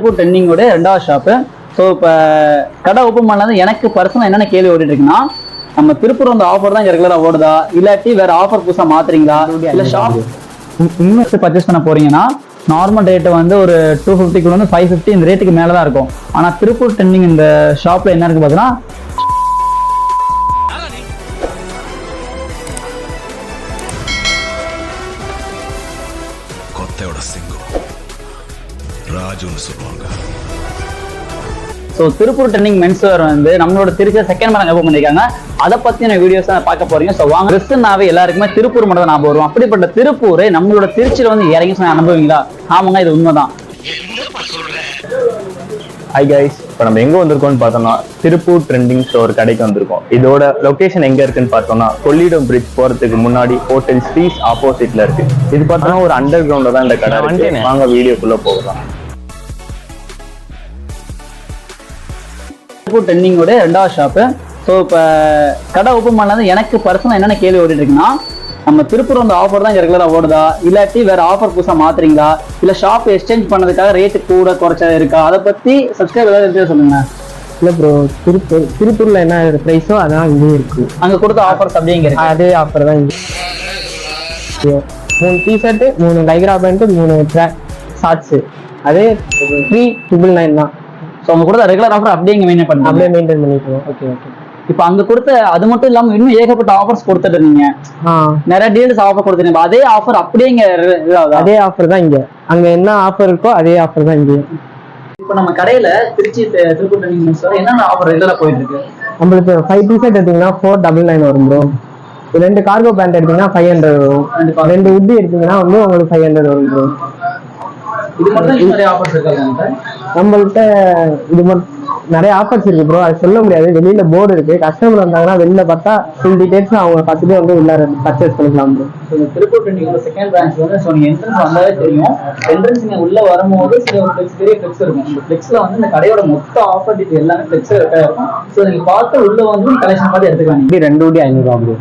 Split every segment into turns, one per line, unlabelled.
திருப்பூர் ட்ரெண்டிங்கோட 2வது shop. So இப்போ கடை ஓப்பன் பண்ணது எனக்கு பர்சனலாக என்னென்ன கேள்வி ஓடிட்டு இருக்குன்னா, நம்ம திருப்பூர் அந்த ஆஃபர் தான் ரெகுலராக ஓடுதா, இல்லாட்டி வேற ஆஃபர் புதுசாக மாத்துறீங்களா, இல்லை ஷாப் இன்வெஸ்ட் பர்ச்சேஸ் பண்ண போறீங்கன்னா நார்மல் ரேட்டு வந்து ஒரு 250 வந்து 550 இந்த ரேட்டுக்கு மேலே தான் இருக்கும். ஆனால் திருப்பூர் ட்ரெண்டிங் இந்த ஷாப்பில் என்ன இருக்கு பார்த்தீங்கன்னா, so Tiruppur trending men's wear வந்து நம்மளோட திருச்சியில் செகண்ட் மரம் ஓப்பன் பண்ணியிருக்காங்க. அதை பற்றின வீடியோஸ் தான் பார்க்க போறீங்க. ஸோ வாங்க, ட்ரெஸ்ஸுனாவே எல்லாருக்குமே திருப்பூர் மட்டும் தான் ஞாபகம் வரும். அப்படிப்பட்ட திருப்பூர் நம்மளோட திருச்சியில் வந்து இறங்கி அனுபவிங்களா? ஆமாங்க, இது உண்மைதான்.
ஹாய் கைஸ், இப்போ நம்ம எங்கே வந்திருக்கோம்னு பார்த்தோம்னா திருப்பூர் ட்ரெண்டிங் ஸ்டோர் கடைக்கு வந்திருக்கோம். இதோட லொகேஷன் எங்கே இருக்குன்னு பார்த்தோம்னா கொள்ளிடம் பிரிட்ஜ் போகிறதுக்கு முன்னாடி ஹோட்டல் ஸ்ரீஸ் ஆப்போசிட்ல இருக்கு. இது பார்த்தோம்னா ஒரு அண்டர் கிரவுண்ட்ல தான் இந்த கடை இருக்கு. வாங்க வீடியோக்குள்ள போகலாம்.
திருப்பூர் ட்ரெண்டிங்கோட 2வது ஷாப்பு. ஸோ இப்போ கடை ஓப்பன் பண்ணது எனக்கு பர்சனலாக என்னென்ன கேள்வி ஓடிட்டு இருக்குன்னா, நம்ம திருப்பூர் அந்த ஆஃபர் தான் ரெகுலராக ஓடுதா, இல்லாட்டி வேற ஆஃபர் புதுசாக மாத்துறீங்களா, இல்லை ஷாப் எக்ஸ்சேஞ்ச் பண்ணதுக்காக ரேட்டு கூட குறைச்சா இருக்கா, அதை பற்றி சப்ஸ்கிரைப் ஏதாவது இருக்கு சொல்லுங்க.
இல்லை ப்ரோ, திருப்பூர்ல என்ன ப்ரைஸோ அதான் இங்கேயும் இருக்கு.
அங்கே கொடுத்த ஆஃபர்ஸ் அப்படிங்கிற
அதே ஆஃபர் தான் இங்கே. 3 டிஷர்ட்டு, 3 லைக்ரா பேண்ட்டு, 3 ஷார்ட்ஸு, அதே 3,999 தான்.
ஸோ அவங்க கொடுத்த ரெகுலர் ஆஃபர் அப்படியே இங்கே மெயின்டைன் பண்ணுங்க,
அப்படியே மெயின்டைன் பண்ணிக்கணும். Okay okay.
இப்போ அங்கே கொடுத்த அது மட்டும் இல்லாமல் இன்னும் ஏகப்பட்ட ஆஃபர்ஸ் கொடுத்துட்டு இருந்தீங்க, நிறைய டீல்ஸ் ஆஃபர் கொடுத்துருந்தீங்க. அதே ஆஃபர் அப்படியே இங்கே
அதே ஆஃபர் தான் இங்கே. அங்கே என்ன ஆஃபர் இருக்கோ அதே ஆஃபர் தான் இங்கே.
இப்போ நம்ம கடையில் திருச்சி திருப்பூர் ட்ரெண்டிங் என்னென்ன ஆஃபர் ரெகுலராக போயிட்டு இருக்கு?
நம்மளுக்கு 5 டிஷர்ட் எடுத்தீங்கன்னா 499 வரும் ப்ரோ. 2 கார்கோ பேண்ட் எடுத்தீங்கன்னா 500 வரும். 2 உட்டி எடுத்தீங்கன்னா வந்து உங்களுக்கு 500 வரும் ப்ரோ.
இது மட்டும் நிறைய ஆஃபர்ஸ் இருக்காங்க
நம்மள்கிட்ட. இது மட்டும் நிறைய ஆஃபர்ஸ் இருக்கு ப்ரோ, அது சொல்ல முடியாது. வெளியில போர்டு இருக்கு, கஸ்டமர் வந்தாங்கன்னா வெளியில பார்த்தா ஃபுல் டீடைல்ஸ் அவங்க பார்த்துட்டு வந்து உள்ள பர்ச்சேஸ் பண்ணிக்கலாம் ப்ரோ.
திருப்பூர் ட்ரெண்டிங்கோட செகண்ட் பிரான்ச் வந்து ஸோ நீங்கள் என்ட்ரன்ஸ் வந்தாலே தெரியும். என்ட்ரன்ஸ் நீங்கள் உள்ள வரும்போது சில ஒரு பெரிய ஃபிளெக்ஸ் இருக்கும். இந்த ஃபிளெக்ஸ்ல வந்து இந்த கடையோட மொத்த ஆஃபர் டீட்டெயில் எல்லாமே ஃபிளெக்ஸ் இருக்கும். ஸோ நீங்கள் பார்த்து உள்ள வந்து கலெக்ஷன் பார்த்து எடுத்துக்கலாம்.
2 ஊட்டி 500 ப்ரோ.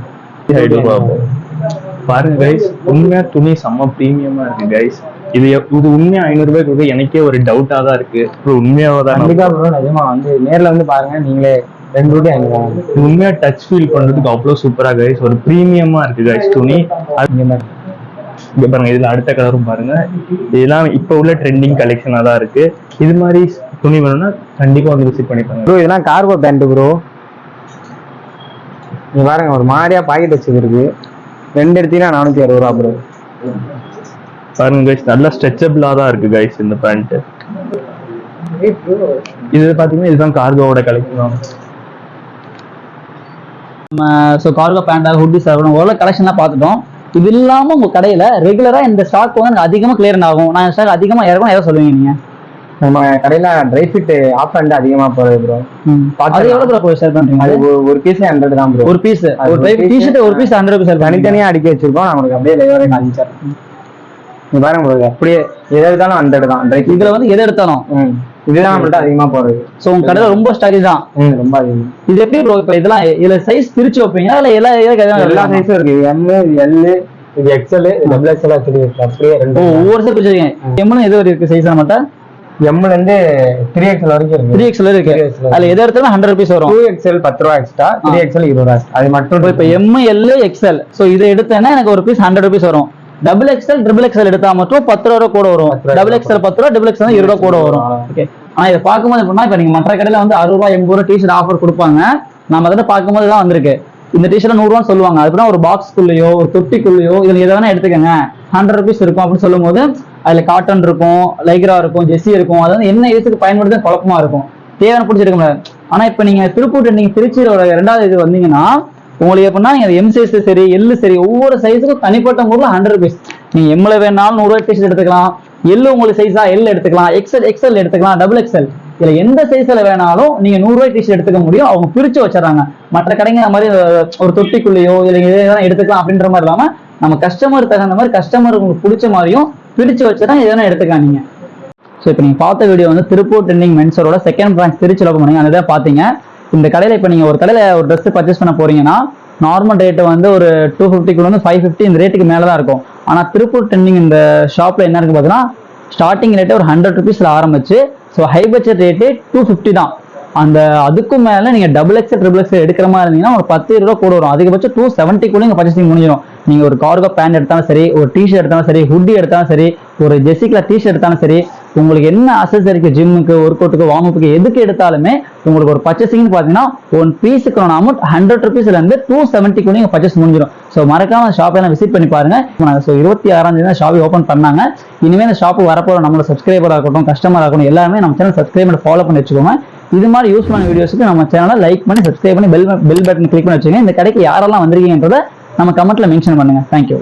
பாருங்க கைஸ், உண்மையா துணி செம்ம பிரீமியமா இருக்கு கைஸ். இது உண்மையா 500 ரூபாய்க்கு கொடுக்க எனக்கே ஒரு டவுட்டா தான் இருக்கு. உண்மையாவா தான்?
கண்டிப்பா ப்ரோ, நிஜமா வந்து நேர்ல வந்து பாருங்க நீங்களே. 2 ஊட்டி 500
உண்மையா டச் ஃபீல் பண்றதுக்கு அவ்வளவு சூப்பரா கைஸ். ஒரு பிரீமியமா இருக்கு கைஸ் துணி. இங்க பாருங்க, இதுல அடுத்த கலரும் பாருங்க. இதெல்லாம் இப்ப உள்ள ட்ரெண்டிங் கலெக்ஷனா தான் இருக்கு. இது மாதிரி துணி வேணும்னா கண்டிப்பா வந்து விசிட் பண்ணிப்பாங்க
ப்ரோ. இதெல்லாம் கார்கோ பேண்ட் ப்ரோ. நீங்க பாருங்க, ஒரு மாதிரியா பாக்கெட் வச்சுருக்கு. 2 எடுத்தீங்கன்னா 460 ரூபா ப்ரோ.
பாருங்க கைஸ், நல்லா ஸ்ட்ரெச்சபிளா தான் இருக்கு கைஸ் இந்த பேண்ட். இது பாத்தீங்கன்னா இதுதான் கார்கோவோட கலெக்ஷன்.
ஸோ கார்கோ பேண்டா ஹுட்டிஸ் ஓரளவு கலெக்ஷன்லாம் பார்த்துட்டோம். இது இல்லாமல் உங்கள் கடையில் ரெகுலராக இந்த ஸ்டாக் வந்து அதிகமாக கிளியர் ஆகும், நான் ஸ்டாக் அதிகமாக இறக்கும் எதாவது சொல்லுவீங்க நீங்கள்?
நம்ம கடையில ட்ரை ஃபிட் ஆஃப் ஹேண்ட் அதிகமா போகுது ப்ரோ.
அது எவ்வளவு ப்ரோ ஷேர் பண்றீங்க?
அது ஒரு பீஸ் 100 தான் ப்ரோ.
ஒரு பீஸ் ஒரு ட்ரை டி-ஷர்ட் ஒரு பீஸ் 100 ரூபாய்
தனித்தனியா அடுக்கி வச்சிருக்கோம். நமக்கு அப்படியே லைவரே காமிச்சார். நீ பாருங்க ப்ரோ, அப்படியே எதை எடுத்தாலும் 100 தான்.
இதுல வந்து எதை எடுத்தாலும்
இதுதான் நம்மள்ட்ட அதிகமா போறது.
ஸோ உங்க கடையில ரொம்ப ஸ்டாக் தான்.
ரொம்ப அதிகம்.
இது எப்படி ப்ரோ? இப்போ இதெல்லாம் இதுல சைஸ் பிரிச்சு வைப்பீங்களா இல்ல எல்லா
சைஸும் இருக்கு. எம், எல், இது எக்ஸ்எல், டபுள் எக்ஸ்எல் அப்படியே 2
ஒவ்வொரு சைஸ் பிரிச்சிருக்கீங்க. எம்னு எது இருக்கு சைஸ் நம்மட்ட?
எம்ல இருந்து 3XL வரைக்கும் இருக்கு.
3XL இருக்கு. அதுல எதை எடுத்தாலும் 100 ரூபீஸ் வரும்.
2XL 10 ரூபா எக்ஸ்ட்ரா, 3XL 20 ரூபா. அது மட்டும்.
இப்போ எம், எல், எக்ஸ்எல். ஸோ இதை எடுத்தேன்னா எனக்கு ஒரு பீஸ் 100 ரூபீஸ் வரும். டபுள் எக்ஸ்எல் ட்ரிபிள் எக்ஸ்எல் எடுத்தா மட்டும் 10 ரூபா கூட வரும். டபுள் எக்ஸ்எல் 10 ரூபா, டபுள் எக்ஸ்எல் 20 ரூபா கூட வரும். ஓகே. ஆனா இதை பார்க்கும்போது எப்படின்னா, இப்போ நீங்க மற்ற கடையில வந்து 60 ரூபா 80 ரூபா டிஷர்ட் ஆஃபர் கொடுப்பாங்க. நம்ம அதை பார்க்கும்போது தான் வந்திருக்கு. இந்த டிஷர்ட் 100 ரூபான்னு சொல்லுவாங்க. அதுதான் ஒரு பாக்ஸ்க்குள்ளேயோ ஒரு தொட்டிக்குள்ளேயோ இதுல எதை வேணா எடுத்துக்கங்க 100 ரூபீஸ் இருக்கும் அப்படின்னு சொல்லும் போது அதுல காட்டன் இருக்கும், லைக்ரா இருக்கும், ஜெர்சி இருக்கும். அது வந்து என்ன இதுக்கு பயன்படுத்த குழப்பமா இருக்கும், தேவையான பிடிச்சிருக்க முடியாது. ஆனா இப்ப நீங்க திருப்பூர் நீங்க திருச்சியோட 2வது இது வந்தீங்கன்னா உங்களுக்கு எப்படின்னா நீங்க எம் சைஸ் சரி, எல்லு சரி, ஒவ்வொரு சைஸுக்கும் தனிப்பட்ட முறையில் 100 ரூபீஸ். நீங்க எம்ல வேணாலும் 100 ரூபாய் டிஷர்ட் எடுத்துக்கலாம். எல்லு உங்களுக்கு சைஸா எல் எடுத்துக்கலாம், எக்ஸ்எல் எடுத்துக்கலாம், டபுள் எக்ஸ்எல். இதுல எந்த சைஸ்ல வேணாலும் நீங்க 100 ரூபாய் டிஷர்ட் எடுத்துக்க முடியும். அவங்க பிரிச்சு வச்சிடறாங்க. மற்ற கடைங்க அந்த மாதிரி ஒரு தொட்டிக்குள்ளேயோ இல்லை இதெல்லாம் எடுத்துக்கலாம் அப்படின்ற மாதிரி இல்லாம நம்ம கஸ்டமர் தகுந்த மாதிரி கஸ்டமர் உங்களுக்கு பிடிச்ச மாதிரியும் பிரிச்சு வச்சுதான் இதெல்லாம் எடுத்துக்கலாம் நீங்க. ஸோ இப்போ நீங்க பார்த்த வீடியோ வந்து திருப்பூர் ட்ரெண்டிங் மென்ஸரோட செகண்ட் பிரான்ச் திருச்சியில் ஓப்பன் பண்ணீங்க. அதை பாத்தீங்க. இந்த கடையில இப்போ நீங்க ஒரு கடையில ஒரு ட்ரெஸ் பர்ச்சேஸ் பண்ண போறீங்கன்னா நார்மல் ரேட்டு வந்து ஒரு 250 வந்து 550 இந்த ரேட்டுக்கு மேலே தான் இருக்கும். ஆனால் திருப்பூர் ட்ரெண்டிங் இந்த ஷாப்ல என்ன இருக்கு பார்த்தீங்கன்னா ஸ்டார்டிங் ரேட்டே ஒரு 100 ருபீஸ்ல ஆரம்பிச்சு, ஸோ ஹை பட்ஜெட் ரேட்டு 250 தான். அந்த அதுக்கும் மேல நீங்க டபுள் எக்ஸ் ட்ரிபிள் எக்ஸ் எடுக்கிற மாதிரி இருந்தீங்கன்னா ஒரு 10-20 ரூபா கூட வரும். அதிகபட்சம் 270 கூட நீங்க பர்ச்சேசிங் முடிஞ்சிடும். நீங்க ஒரு கார்கோ பேண்ட் எடுத்தாலும் சரி, ஒரு டிஷர்ட் எடுத்தாலும் சரி, ஹுட்டி எடுத்தாலும் சரி, ஒரு ஜெசிக்ல டிஷர்ட் எடுத்தாலும் சரி, உங்களுக்கு என்ன அசசரிக்கு ஜிம்முக்கு, ஒர்க் அவுட்டுக்கு, வார்ம் அப்புக்கு எதுக்கு எடுத்தாலுமே உங்களுக்கு ஒரு பர்ச்சேசிங் பாத்தீங்கன்னா ஒன் பீஸுக்கான அமௌண்ட் 100 ருபீஸ்ல இருந்து 270 கூட நீங்க பர்ச்சேஸ் முடிஞ்சிடும். ஸோ மறக்காம ஷாப் எல்லாம் விசிட் பண்ணி பாருங்க. ஸோ 26ஆம் தேதி ஷாப் ஓப்பன் பண்ணாங்க. இனிமேல் இந்த ஷாப் வரப்போற நம்மளோட சப்ஸ்கிரைபரா இருக்கட்டும், கஸ்டமரா இருக்கட்டும், எல்லாருமே நம்ம சேனல் சப்ஸ்கிரைப் பண்ணி ஃபாலோ பண்ணி வச்சுக்கோங்க. இது மாதிரி யூஸ்ஃபுல்லான வீடியோஸ்க்கு நம்ம சேனலை லைக் பண்ணி சப்ஸ்கிரைப் பண்ணி பெல் பட்டன் கிளிக் பண்ணி வச்சுக்கோங்க. இந்த கடைக்கு யாரெல்லாம் வந்திருக்கீங்கன்றத நம்ம கமெண்ட்ல மென்ஷன் பண்ணுங்க. தேங்க்யூ.